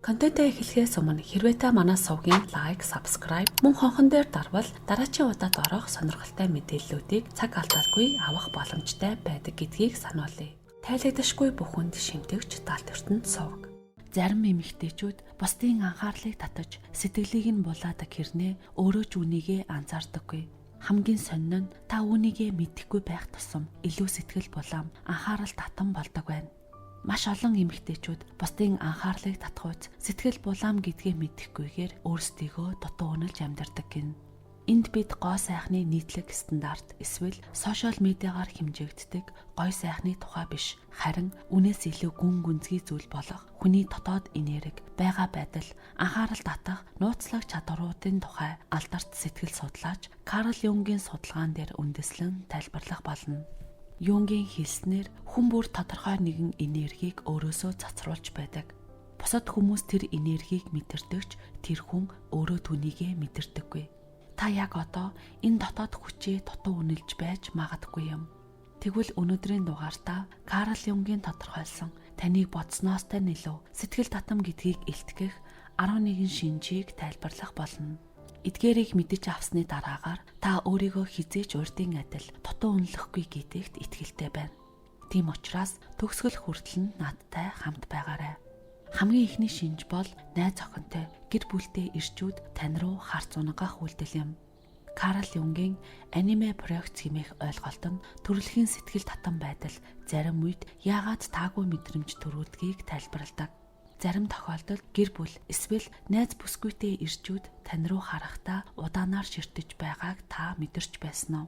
Контентаа эхлэхээс өмнө хэрвээ та манай сувгийн лайк, subscribe мөн хонхон дээр дарвал дараачийн удаад орох сонирхолтой мэдээллүүдийг цаг алдаагүй авах боломжтой байдаг гэдгийг сануулъя. Тайлагдашгүй бүхэнд шимтэгч талт ертөнд сувг. Зарим эмэгтэйчүүд бусдын анхаарлыг татаж сэтгэлийг нь булаадаг хэрнээ өөрөө ч үнийгээ анзаардаггүй. Хамгийн сонин нь та үнийгээ мэдэхгүй байх тусам илүү сэтгэл булаам, анхаарал татан болдог байна. Маш олон эмэгтэйчүүд бусдын анхаарлыг татахуйц сэтгэл булаам гэдгээ мэдэхгүйгээр өөрсдийгөө дутуу үнэлж амьдардаг гин. Энд бид гоо сайхны нийтлэг стандарт эсвэл сошиал медиагаар хэмжигддэг гой сайхны тухай биш, харин үнээс илүү гүн гүнзгий зүйл болох хүний дотоод энерги, байгаа байдал, анхаарал татах нууцлаг чадваруудын тухай алдарт сэтгэл судлаач Карл Юнгийн судалгаан дээр үндэслэн тайлбарлах болно. Юнгийн хэлснээр хүн бүр тодорхой нэгэн энергийг өөрөөсөө цацруулж байдаг. Бусад хүмүүс тэр энергийг мэдэрдэгч тэр хүн өөрөө түүнийгээ мэдэрдэггүй. Та яг одоо энэ дотоод хүчээ дутуу үнэлж байж магадгүй юм. Тэгвэл өнөөдрийн дугаартаа Карл Юнгийн тодорхойлсон таныг бодсноостой нэлээд сэтгэл татам гэдгийг илтгэх 11 шинжийг тайлбарлах болно. Эдгээрийг мэдэж авсны дараагаар та өөрийгөө хизээч урдын адил дутуу үнэлэхгүй гэдэгт итгэлтэй байна. Тийм учраас төгсгөл хүртэл нь надтай хамт байгаарай. Хамгийн ихний шинж бол найз охинтой, гэр бүлтэй ирчүүд тань руу харц унгах үйлдэл юм. Карл Юнгийн аниме проект хэмээх ойлголт нь төрөлхийн сэтгэл татам байдал зарим үед яагаад таагүй мэдрэмж төрүүлдгийг тайлбарладаг. Зарим тохиолдолд гэр бүл эсвэл найз бүсгүйтэй ирчүүд тань руу харахтаа удаанаар ширтэж байгааг та мэдэрч байсан уу?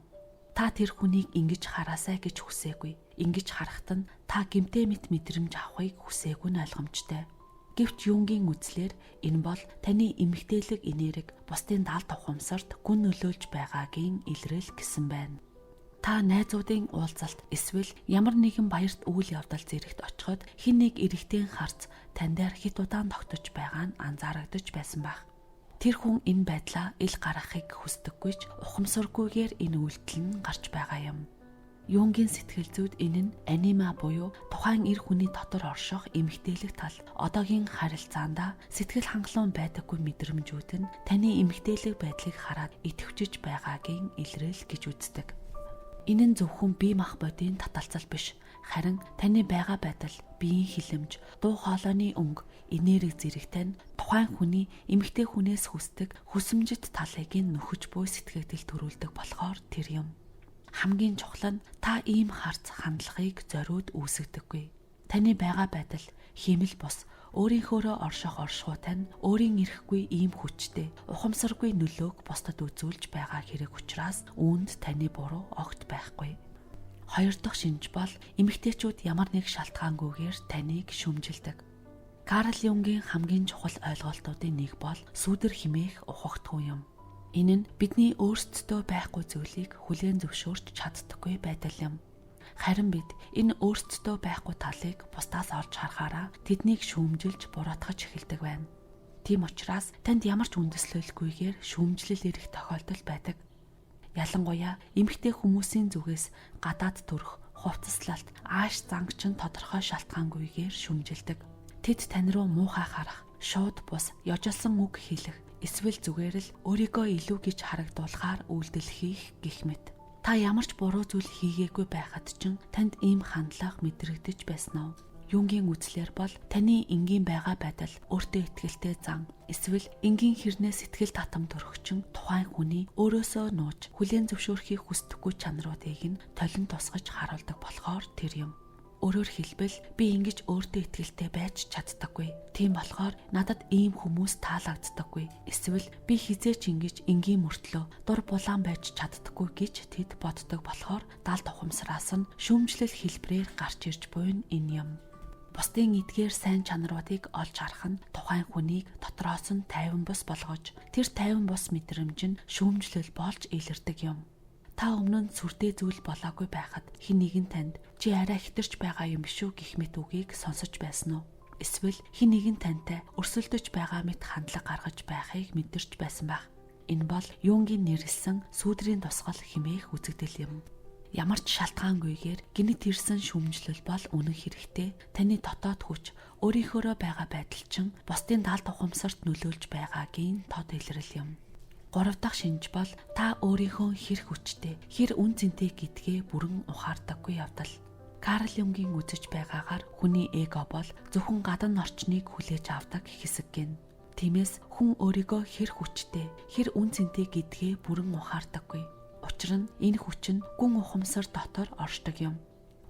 Та тэр хүнийг ингэж хараасай гэж хүсээгүй. Ингэж харахад нь та гэмтээ мэт мэдрэмж авахыг хүсээгүй нь ойлгомжтой. Гэвч Юнгийн үзлээр энэ бол таны эмгтээлэг энерги бусдын даалт ухамсарт гүн нөлөөлж байгаагийн илрэл гэсэн байна. Та найзуудын уулзалт эсвэл ямар нэгэн баярт үйл явдал зэрэгт очиход хэн нэг эрэгтэй харц тань дээр хит удаан тогтож байгаа нь анзаарагдаж байсан байх. Тэр хүн энэ байдлаа ил гаргахыг хүсдэггүйч ухамсаргүйгээр энэ үйлдэл нь гарч байгаа юм. Юнгийн сэтгэл зүйд энэ нь анима буюу тухайн эр хүний дотор орших эмгтээлэг тал, одоогийн харилцаанда сэтгэл хангалуун байдаггүй мэдрэмжүүд нь таны эмгтээлэг байдлыг хараад идэвхжиж байгаагийн илрэл гэж үздэг. Энэ нь зөвхөн бие мах бодийн таталцал биш, харин таны байгаа байдал, биеийн хилэмж, дуу хоолойны өнгө, энерги зэрэгтэй нь тухайн хүний эмэгтэй хүнээс хүсдэг хүсэмжит талыг нь нөхөж буй сэтгэгдэл төрүүлдэг болохоор тэр юм. Хамгийн чухал нь та ийм харц хандлагыг зориуд үүсгдэггүй. Таны байгаа байдал, хэмэл бус, өөрийнхөөрөө орших оршихуйтай нь өөрийн ирэхгүй ийм хүчтэй, ухамсаргүй нөлөөг бусдад үзүүлж байгаа хэрэг учраас үүнд таны буруу огт байхгүй. Хоёр дахь шинж бол эмэгтэйчүүд ямар нэг шалтгаангүйгээр таныг шүмжилдэг. Карл Юнгийн хамгийн чухал ойлголтуудын нэг бол сүүдэр химээх ухагтгүй юм. Энэ нь бидний өөрсдөө байхгүй зүйлийг хүлээн зөвшөөрч чаддаггүй байдал юм. Харин бид энэ өөрсдөө байхгүй талыг бусдаас олж харахаараа тэднийг шүүмжилж буруутгаж эхэлдэг байна. Тийм учраас танд ямар ч үндэслэлгүйгээр шүүмжлэл ирэх тохиолдол байдаг. Ялангуяа эмэгтэй хүмүүсийн зүгээс гадаад төрх, хувцаслалт, ааш зангч нь тодорхой шалтгаангүйгээр шүүмжилдэг. Тэд тань руу муухай харах, шууд бус, ёжолсон үг хэлэх, эсвэл зүгээр л өөрийгөө илүү гэж харагдуулахаар үйлдэл хийх гэх мэт. Та ямар ч буруу зүйл хийгээгүй байхад ч танд ийм хандлага мэдрэгдэж байсан уу? Юнгийн үзлээр бол таны энгийн байгаа байдал, өөртөө итгэлтэй зан, эсвэл энгийн хэрнээ сэтгэл татам төрөгчин тухайн хүний өөрөөсөө нууж хүлээн зөвшөөрөхийг хүсдэггүй чанаруудыг нь толин тусгаж харуулдаг болохоор тэр юм. Өөрөөр хэлбэл би ингэж өөртөө итгэлтэй байж чаддаггүй. Тийм болохоор надад ийм хүмүүс таалагддаггүй. Эсвэл би хизээч ингэж энгийн мөртлөө дур булаан байж чаддаггүй гэж тэд боддог болохоор даалт ухамсараас нь шүүмжлэл хэлбэрээр гарч ирж буй нь энэ юм. Бусдын эдгээр сайн чанаруудыг олж харах нь тухайн хүнийг дотроос нь тайван бус болгож, тэр тайван бус мэдрэмж нь шүүмжлэл болж илэрдэг юм. Та өмнө нь сүртэй зүйл болоогүй байхад хэн нэгэн танд чи арай хитэрч байгаа юм биш үү гэх мэт үгийг сонсож байсан уу? Эсвэл хэн нэгэн тантай өрсөлдөж байгаа мэт хандлага гаргаж байхыг мэдэрч байсан байх. Энэ бол Юнгийн нэрлсэн сүүдрийн тусгал хэмээх үзэгдэл юм. Ямар ч шалтгаангүйгээр гинэт ирсэн шүүмжлэл бол үнэн хэрэгтэй. Таны дотоод хүч өөрийнхөөрөө байгаа байдал чинь бусдын даалд ухамсарт нөлөөлж байгаагийн тод илрэл юм. 3 дахь шинж бол та өөрийнхөө хэр хүчтэй, хэр үн цэнтэй гэдгээ бүрэн ухаардаггүй явдал. Карл Юнгийн үзэж байгаагаар хүний эго бол зөвхөн гадна орчныг хүлээж авдаг хэсэг гин. Тиймээс хүн өөрийгөө хэр хүчтэй, хэр үн цэнтэй гэдгээ бүрэн ухаардаггүй. Учир нь энэ хүч нь гүн ухамсар дотор оршдог юм.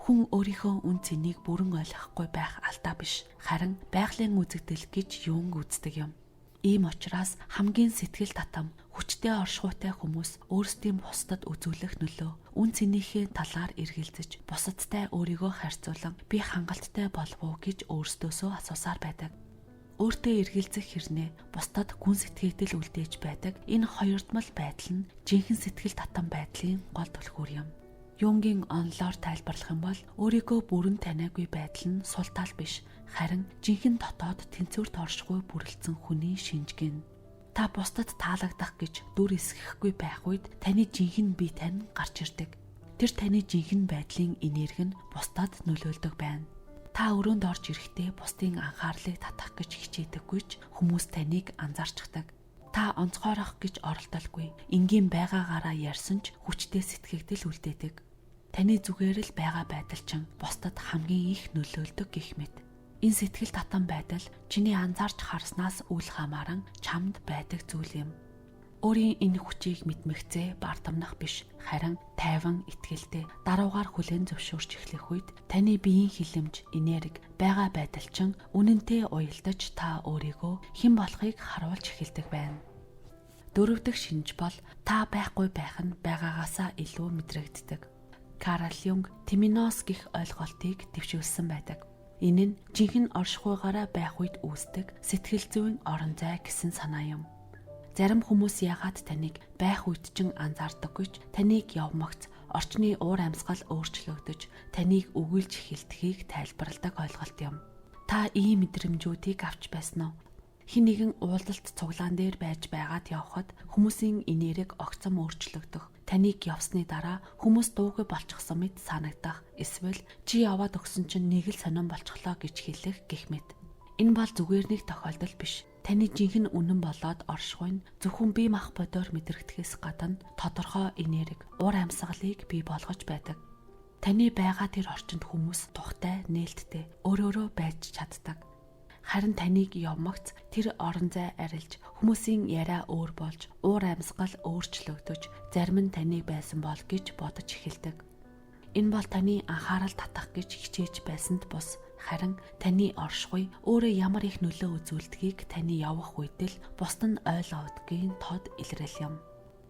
Хүн өөрийнхөө үн цэнийг бүрэн ойлгохгүй байх алдаа биш, харин байгалийн үзэгдэл гэж юунг үздэг юм. Ийм учраас хамгийн сэтгэл татам, хүчтэй оршихуйтай хүмүүс өөрсдийн бусдад үзүүлэх нөлөө, үн цэнийхээ талаар эргэлзэж, бусадтай өөрийгөө харьцуулан би хангалттай болов уу гэж өөрсдөөсөө асуусаар байдаг. Өөртөө эргэлзэх хэрнээ бусдад гүн сэтгэгдэл үлдээж байдаг энэ хоёрдмал байдал нь жинхэнэ сэтгэл татам байдлын гол түлхүүр юм. Юнгийн онлоор тайлбарлах юм бол өөрийгөө бүрэн таниагүй байдал нь сул тал биш, харин жинхэнэ дотоод тэнцвэрт оршихгүй бүрэлдсэн хүний шинжгэн. Та бусдад таалагдах гэж дүр эсгэхгүй байх үед таны жинхэнэ бие тань гарч ирдэг. Тэр таны жинхэнэ байдлын энерги нь бусдад нөлөөлдөг байна. Та өрөөнд орж ирэхдээ бусдын анхаарлыг татах гэж хичээдэггүй ч хүмүүс таныг анзаарчихдаг. Та онцгойрох гэж оролдолгүй. Энгийн байгаагаараа ярьсан ч хүчтэй сэтгэгдэл үлдээдэг. Таны зүгээр л байгаа байдал чинь бусдад хамгийн их нөлөөлдөг гэх мэт. Энэ сэтгэл татам байдал чиний анзаарч харснаас үл хамааран чамд байдаг зүйл юм. Өөрийн энэ хүчийг мэдмэгцээ бардамнах биш, харин тайван итгэлтэй даруугаар хүлээн зөвшөөрч эхлэх үед таны биеийн хилэмж, энерги, байгаа байдал чинь үнэнтэй уялдаж та өөрийгөө хэн болохыг харуулж эхэлдэг байна. 4 дахь шинж бол та байхгүй байх нь байгаагаасаа илүү мэдрэгддэг. Карл Юнг Тиминос гэх ойлголтыг дэвшүүлсэн байдаг. Энэ нь жинхэнэ оршихуйгаараа байх үед үүсдэг сэтгэл зүйн орон зай гэсэн санаа юм. Зарим хүмүүс яагаад таныг байх үед ч анзаардаггүй ч таныг явмагц орчны уур амьсгал өөрчлөгдөж таныг өгүүлж эхэлдгийг тайлбарладаг ойлголт юм. Та ийм мэдрэмжүүдийг авч байсан уу? Хин нэгэн уулзалт цуглаан дээр байж байгаад явхад хүмүүсийн энерги огцом өөрчлөгдөх, таныг явсны дараа хүмүүс дуугүй болчихсон мэт санагдах, эсвэл чи яваад өгсөн чинь нэг л сонирн болчихлоо гэж хэлэх гэх мэт. Энэ бол зүгээр нэг тохиолдол биш. Таны жинхэнэ үнэн болоод оршихуй нь зөвхөн бие мах бодоор мэдрэгдэхээс гадна тодорхой энерги, уур амьсгалыг бий болгож байдаг. Таны байгаа тэр орчинд хүмүүс тухтай, нээлттэй, өөрөөрөө байж чаддаг. Харин таныг явмагц тэр орон зай арилж, хүмүүсийн яриа өөр болж, уур амьсгал өөрчлөгдөж, зарим нь таныг байсан бол гэж бодож эхэлдэг. Энэ бол таны анхаарал татах гэж хичээж байсанд бус, харин таны оршихуй өөрөө ямар их нөлөө үзүүлдгийг таны явах үед л бусд нь ойлгоодгийн тод илрэл юм.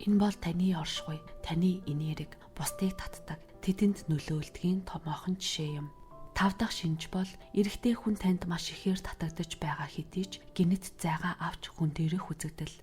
Энэ бол таны оршихуй, таны энерги бусдыг татдаг, тэдэнд нөлөөлдгийн томоохон жишээ юм. 5 дахь шинж бол эрэгтэй хүн танд маш ихээр татагдаж байгаа хэдий ч гинэт зайгаа авч хүн дээрх үзэгдэл.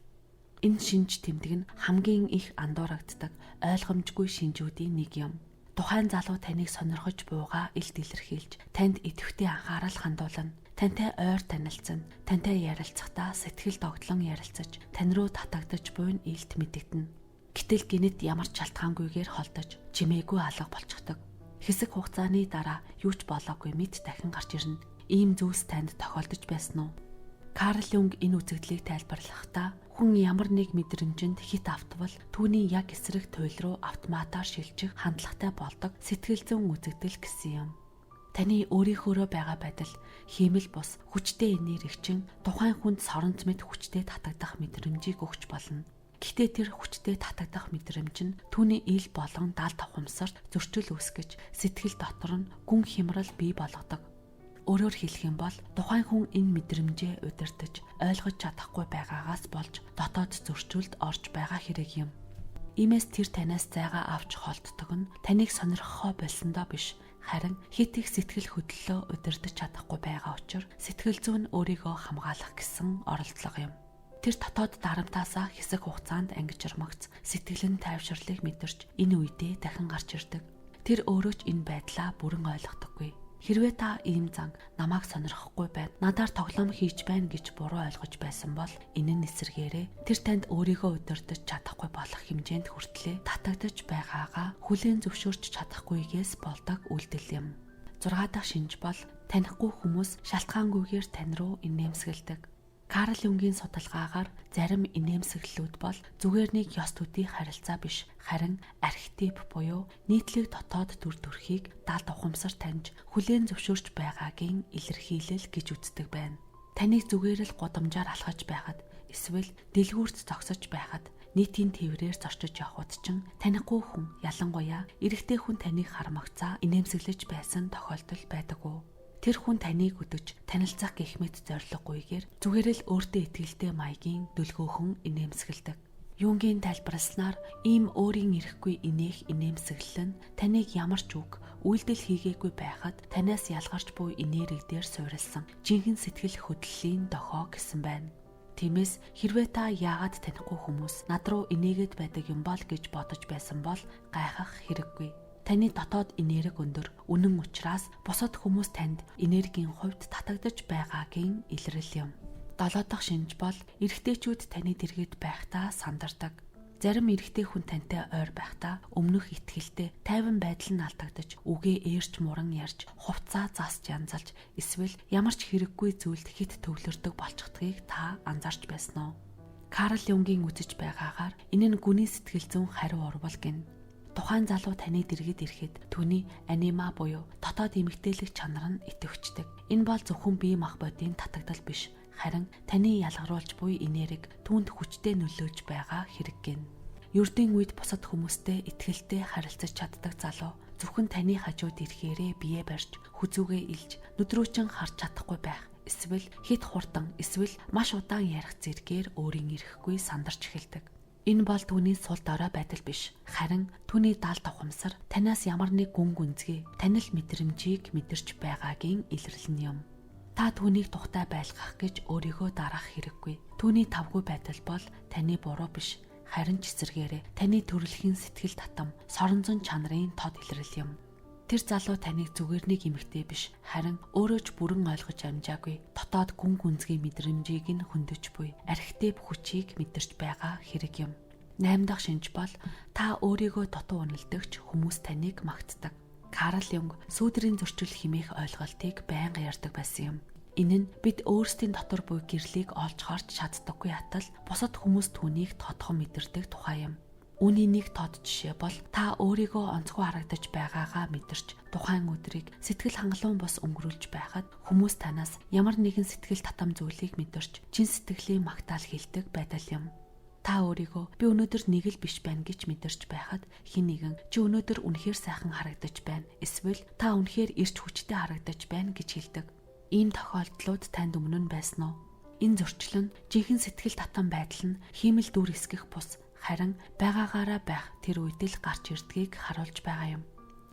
Энэ шинж тэмдэг нь хамгийн их андуурагддаг, ойлгомжгүй шинжүүдийн нэг юм. Тухайн залуу таныг сонирхож буугаа илт илэрхийлж, танд идэвхтэй анхаарал хандуулна. Тантай ойр танилцсан, тантай ярилцахдаа сэтгэл догтлон ярилцаж, тань руу татагдаж буйн илт мэдэгдэнэ. Гэтэл гинэт ямар ч шалтгаангүйгээр холдож, чимээгүй алга болчихдог. Хэсэг хугацааны дараа юу ч болоогүй мэд дахин гарч ирнэ. Ийм зүйлс танд тохиолдож байсан уу? Карл Юнг энэ үзэгдлийг тайлбарлахдаа хүн ямар нэг мэдрэмжинд хит автвал түүний яг эсрэг туйл руу автоматар шилжих хандлагатай болдог сэтгэл зүйн үзэгдэл гэсэн юм. Таны өөрийнхөөрөө байгаа байдал, хиймэл бус, хүчтэй энерги чинь тухайн хүнд соронц мэд хүчтэй татагдах мэдрэмжийг өгч болно. Гэхдээ тэр хүчтэй татагдах мэдрэмж нь түүний ил болон даалд ухамсарт зөрчил үүсгэж сэтгэл дотор нь гүн хямрал бий болгодог. Өөрөөр хэлэх юм бол тухайн хүн энэ мэдрэмжээ удирдах, ойлгож чадахгүй байгаагаас болж дотоод зөрчилд орж байгаа хэрэг юм. Иймээс тэр танаас зайгаа авч холддог нь таныг сонирхохоо болсондоо биш, харин хит их сэтгэл хөдлөлөө удирдах чадахгүй байгаа учраас сэтгэл зүйн өөрийгөө хамгаалах гэсэн оролдлого юм. Тэр дотоод дарамтаасаа хэсэг хугацаанд ангижирмагц сэтгэлэн тайвширлыг мэдэрч энэ үедээ дахин гарч ирдэг. Тэр өөрөө ч энэ байдлаа бүрэн ойлгодоггүй. Хэрвээ та ийм зан намайг сонирхохгүй байна, надаар тоглоом хийж байна гэж буруу ойлгож байсан бол энэ нь эсэргээрээ тэр танд өөрийгөө удирдах чадахгүй болох хэмжээнд хүртлээр татагдж байгаагаа хүлээн зөвшөөрч чадахгүйгээс болдог үйлдэл юм. 6 дахь шинж бол танихгүй хүмүүс шалтгаангүйгээр тань руу инээмсэглэдэг. Карл Юнгийн судалгаагаар зарим инээмсэглэлүүд бол зүгээр нэг ёс төдий харилцаа биш, харин архетип буюу нийтлэг дотоод дүр төрхийг далд ухамсар таньж хүлээн зөвшөөрч байгаагийн илэрхийлэл гэж үздэг байна. Таныг зүгээр л гудамжаар алхаж байхад, эсвэл дэлгүүрт зогсож байхад, нийтийн тээврээр зорчиж явхад чинь танихгүй хүн, ялангуяа эрэгтэй хүн таныг хармагцаа инээмсэглэж байсан тохиолдол байдаггүй. Тэр хүн таныг өдөж танилцах гэх мэт зорилгогүйгээр зүгээр л өөртөө итгэлтэй маягийн дүлгөөхөн инээмсэглэдэг. Юнгийн тайлбарласнаар ийм өөрийн ирэхгүй инээх инээмсэглэл нь таныг ямар ч үг, үйлдэл хийгээгүй байхад танаас ялгарч буй энергиээр суурилсан жинхэнэ сэтгэл хөдлөлийн дохоо гэсэн байна. Тиймээс хэрвээ та яагаад танихгүй хүмүүс над руу инээгээд байдаг юм бол гэж бодож байсан бол гайхах хэрэггүй. Таны дотоод энерги өндөр, үнэн учраас бусад хүмүүс танд энергийн хувьд татагдж байгаагийн илрэл юм. 7 дахь шинж бол эрэгтэйчүүд таны дэргэд байхдаа сандардаг. Зарим эрэгтэй хүн тантай ойр байхдаа өмнөх итгэлтэй тайван байдал нь алдагдаж, үгээ ээрч муран ярьж, хувцаа засч янзалж, эсвэл ямар ч хэрэггүй зүйлд хит төвлөрдөг болчихдгийг та анзаарч байсан уу? Карл Юнгийн үзэж байгаагаар энэ нь гүний сэтгэл зүйн хариу урвал гин. Тухайн залуу таны дэргэд ирэхэд түүний анима буюу дотоод эмэгтэйлэг чанар нь идэвхждэг. Энэ бол зөвхөн бие махбодын татагдал биш, харин таны ялгаруулж буй энерги түүнд хүчтэй нөлөөлж байгаа хэрэг гин. Ердийн үед бусад хүмүүстэй итгэлтэй харилцаж чаддаг залуу зөвхөн таны хажууд ирэхээрээ бие барьж, хүзүүгээ илж, нүдрүүчэн харж чадахгүй байх, эсвэл хит хурдан, эсвэл маш удаан ярих зэргээр өөрийн ирэхгүй сандарч эхэлдэг. Энэ бол түүний сул дорой байдал биш, харин түүний далд ухамсар танаас ямар нэг гүн гүнзгий, танил мэдрэмжийг мэдэрч байгаагийн илрэл нь юм. Та түүнийг тухтай байлгах гэж өөрийгөө дараах хэрэггүй. Түүний тавгүй байдал бол таны буруу биш, харин ч эсэргээрээ таны төрөлхийн сэтгэл татам, соронзон чанарын тод илрэл юм. Тэр залуу таныг зүгээр нэг эмэгтэй биш, харин өөрөө ч бүрэн ойлгож амжаагүй дотоод гүн гүнзгий мэдрэмжийг нь хөндөж буй архетип хүчийг мэдэрч байгаа хэрэг юм. 8 дахь шинж бол та өөрийгөө дутуу үнэлдэгч хүмүүс таныг магтдаг. Карл Юнг сүүдрийн зөрчил хэмээх ойлголтыг байнга ярьдаг байсан юм. Энэ нь бид өөрсдийн дотор буй гэрлийг олж харж чаддаггүй атал бусад хүмүүс түүнийг тодхон мэдэрдэг тухай юм. Үүний нэг тод жишээ бол та өөрийгөө онцгой харагдаж байгаагаа мэдэрч тухайн өдрийг сэтгэл хангалуун бус өнгөрүүлж байхад хүмүүс танаас ямар нэгэн сэтгэл татам зүйлийг мэдэрч чин сэтгэлийн магтаал хэлдэг байдал юм. Та өөрийгөө би өнөөдөр нэг л биш байна гэж мэдэрч байхад хэн нэгэн чи өнөөдөр үнэхээр сайхан харагдаж байна, эсвэл та үнэхээр эрч хүчтэй харагдаж байна гэж хэлдэг. Ийм тохиолдлууд танд өмнө нь байсан уу? Энэ зөрчил нь жинхэнэ сэтгэл татам байдал нь хиймэл дүр эсгэх бус, харин байгаагаараа байх тэр үед л гарч ирдгийг харуулж байгаа юм.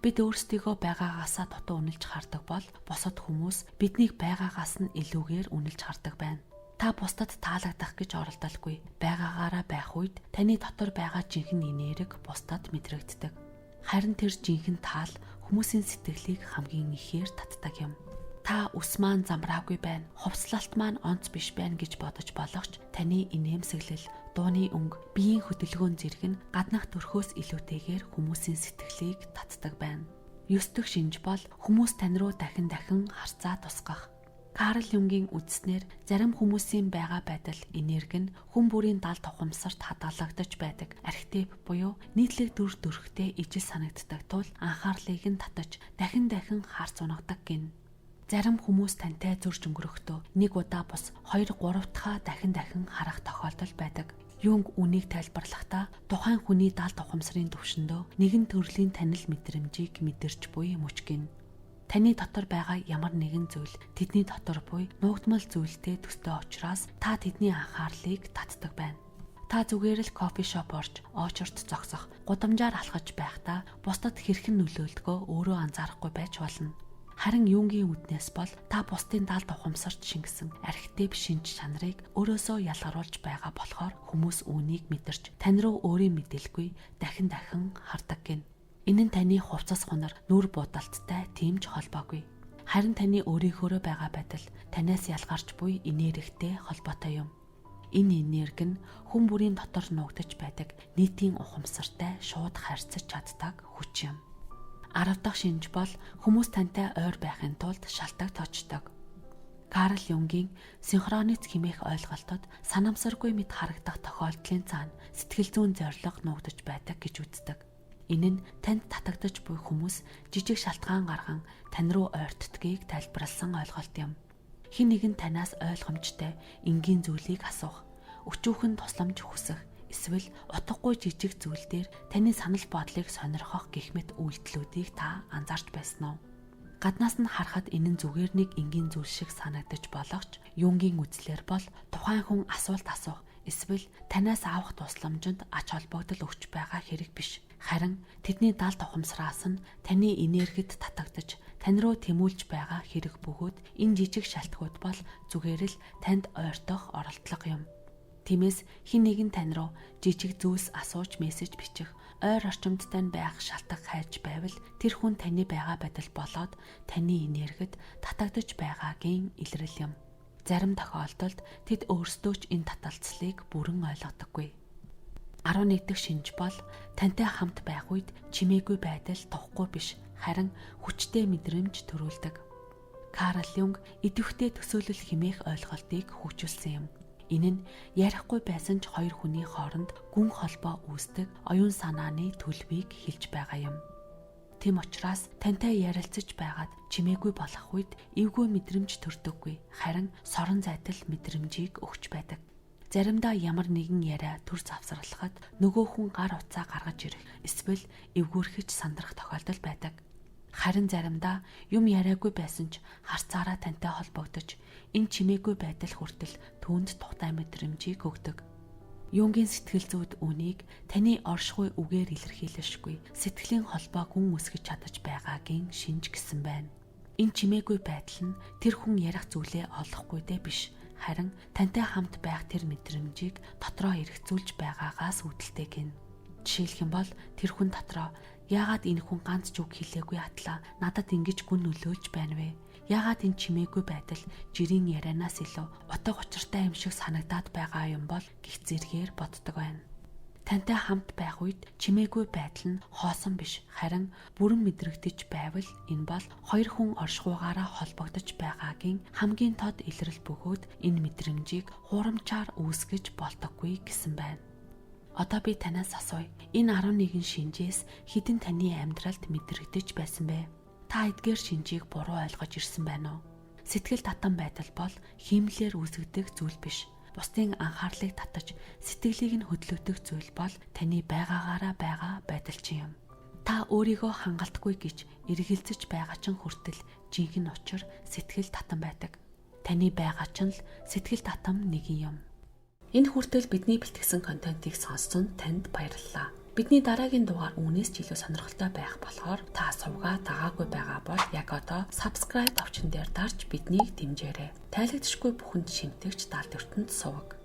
Бид өөрсдийгөө байгаагаасаа дутуу үнэлж хардаг бол бусад хүмүүс биднийг байгаагаас нь илүүгээр үнэлж хардаг байна. Та бусдад таалагдах гэж оролдолгүй. Байгаагаараа байх үед таны дотор байгаа жинхэнэ энерги бусдад мэдрэгддэг. Харин тэр жинхэнэ таал хүмүүсийн сэтгэлийг хамгийн ихээр татдаг юм. Та ус маань замраагүй байна, хувцлалт маань онц биш байна гэж бодож болох ч таны инээмсэглэл, дууны өнгө, биеийн хөдөлгөөн зэрэг нь гаднах төрхөөс илүүтэйгээр хүмүүсийн сэтгэлийг татдаг байна. 9 дахь шинж бол хүмүүс тань руу дахин харцаа тусгах. Карл Юнгийн үзснээр зарим хүмүүсийн байгаа байдал энерги нь хүн бүрийн далд ухамсарт хадгалагдаж байдаг архетип буюу нийтлэг дүр төрхтэй ижил санагддаг тул анхаарлыг нь татаж дахин харц унгадаг гин. Зарим хүмүүс тантай зурж өнгөрөхдөө нэг удаа бус 2-3 дахь дахин харах тохиолдол байдаг. Юнг үнийг тайлбарлахдаа тухайн хүний далд ухамсарын түвшиндөө нэгэн төрлийн танил мэдрэмжийг мэдэрч буй мөч гин. Таны дотор байгаа ямар нэгэн зүйл тэдний дотор буй нуугдмал зүйлтэй төстэй учраас та тэдний анхаарлыг татдаг байна. Та зүгээр л кофе шоп орж, очорт зогсох, гудамжаар алхаж байхдаа бусдад хэрхэн нөлөөлдгөө өөрөө анзаарахгүй байж болно. Харин Юнгийн үднээс бол та бусдын далд ухамсарт шингэсэн архетип шинж чанарыг өөрөөсөө ялгаруулж байгаа болохоор хүмүүс үүнийг мэдэрч тань руу өөрийн мэдээлгүй дахин хардаг гин. Энэ нь таны хувцас хунар нүр будалттай тийм ч холбоогүй. Харин таны өөрийнхөө байгаа байдал танаас ялгарч буй энергитэй холбоотой юм. Энэ энерги нь хүн бүрийн дотор нуугдаж байдаг нийтийн ухамсартай шууд харьцаж чаддаг хүч юм. 10 дахь шинж бол хүмүүс тантай ойр байхын тулд шалтгаан тоочдог. Карл Юнгийн синхрониц хэмээх ойлголтод санамсаргүй мэд харагдах тохиолдлын цаана сэтгэл зүйн зорилго нуугдаж байдаг гэж үздэг. Энэ нь танд татагдаж буй хүмүүс жижиг шалтгаан гарган тань руу ойртдгийг тайлбарласан ойлголт юм. Хэн нэгэн танаас ойлгомжтой энгийн зүйлийг асуух, өчүүхэн тусламж хүсэх, эсвэл утгагүй жижиг зүйл дээр таны санал бодлыг сонирхох гэх мэт үйлдэлүүдийг та анзаарч байсан уу? Гаднаас нь харахад энэ нь зүгээр нэг энгийн зүйл шиг санагдаж болохч Юнгийн үзлээр бол тухайн хүн асуулт асуух эсвэл танаас авах тусламжинд ач холбогдол өгч байгаа хэрэг биш. Харин тэдний далд ухамсараас нь таны энергид татагдаж тань руу тэмүүлж байгаа хэрэг бөгөөд энэ жижиг шалтгууд бол зүгээр л танд ойртох оролдлого юм. Тиймээс хэн нэгэн тань руу жижиг зүйлс асууж мессеж бичих, ойр орчимд тань байх шалтгаан хайж байвал тэр хүн таны байгаа байдал болоод таны энергид татагдаж байгаагийн илрэл юм. Зарим тохиолдолд тэд өөрсдөө ч энэ таталцлыг бүрэн ойлгодоггүй. 11 дахь шинж бол тантай хамт байх үед чимээгүй байдал тухгүй биш, харин хүчтэй мэдрэмж төрүүлдэг. Карл Юнг идэвхтэй төсөөлөл хэмээх ойлголтыг хөгжүүлсэн юм. Энэ нь ярихгүй байсан ч хоёр хүний хооронд гүн холбоо үүсдэг оюун санааны төлөвийг хэлж байгаа юм. Тэм учраас тантай ярилцаж байгаад чимээгүй болох үед эвгүй мэдрэмж төрдөггүй, харин сорон зайтал мэдрэмжийг өгч байдаг. Заримдаа ямар нэгэн яриа төр завсарлахад нөгөө хүн гар утсаа гаргаж ирэх, эсвэл эвгүрхэж сандрах тохиолдол байдаг. Харин заримдаа юм яриаггүй байсан ч харцаараа тантай холбогдож энэ чимээгүй байдал хүртэл түүнд тухтай мэдрэмжийг өгдөг. Юнгийн сэтгэл зүйд үнийг таны оршихуй үгээр илэрхийлэшгүй сэтгэлийн холбоо гүн үсгэж чадаж байгаагийн шинж гэсэн байна. Энэ чимээгүй байдал нь тэр хүн ярих зүйлээ олохгүй дээ биш, харин тантай хамт байх тэр мэдрэмжийг дотроо эргцүүлж байгаагаас үүдэлтэй гин. Жишээлх юм бол тэр хүн дотроо яагаад энэ хүн ганц ч үг хэлээгүй атлаа надад ингэж гүн нөлөөлж байна вэ? Яагаад энэ чимээгүй байдал жирийн ярианаас илүү утга учиртай юм шиг санагдаад байгаа юм бол гэх зэргээр боддог байна. Тантай хамт байх үед чимээгүй байдал нь хоосон биш, харин бүрэн мэдрэгдэж байвал энэ бол хоёр хүн оршихугаараа холбогдож байгаагийн хамгийн тод илрэл бөгөөд энэ мэдрэмжийг хуурамчаар үүсгэж болдоггүй гэсэн байна. Одоо би танаас асууя. Энэ 11 шинжээс хэдэн таны амьдралд мэдрэгдэж байсан бэ? Та эдгээр шинжийг буруу ойлгож ирсэн байна уу? Сэтгэл татам байдал бол хиймлээр үүсгдэг зүйл биш. Бусдын анхаарлыг татаж, сэтгэлийг нь хөдлөгдөх зүйл бол таны байгаагаараа байгаа байдал чинь юм. Та өөрийгөө хангалтгүй гэж эргэлзэж байгаа чинь хүртэл жинхэнэ учир сэтгэл татам байдаг. Таны байгаа чинь л сэтгэл татам нэгэн юм. Энэ хүртэл бидний бэлтгэсэн контентыг сонссон танд баярлалаа. Бидний дараагийн дугаар үүнээс ч илүү сонирхолтой байх болохоор та сувгаа дагаагүй байгаа бол яг одоо subscribe товчон дээр дарж биднийг дэмжээрэй. Тайлагдшгүй бүхэнд шимтгч даалт ертөнд сувг.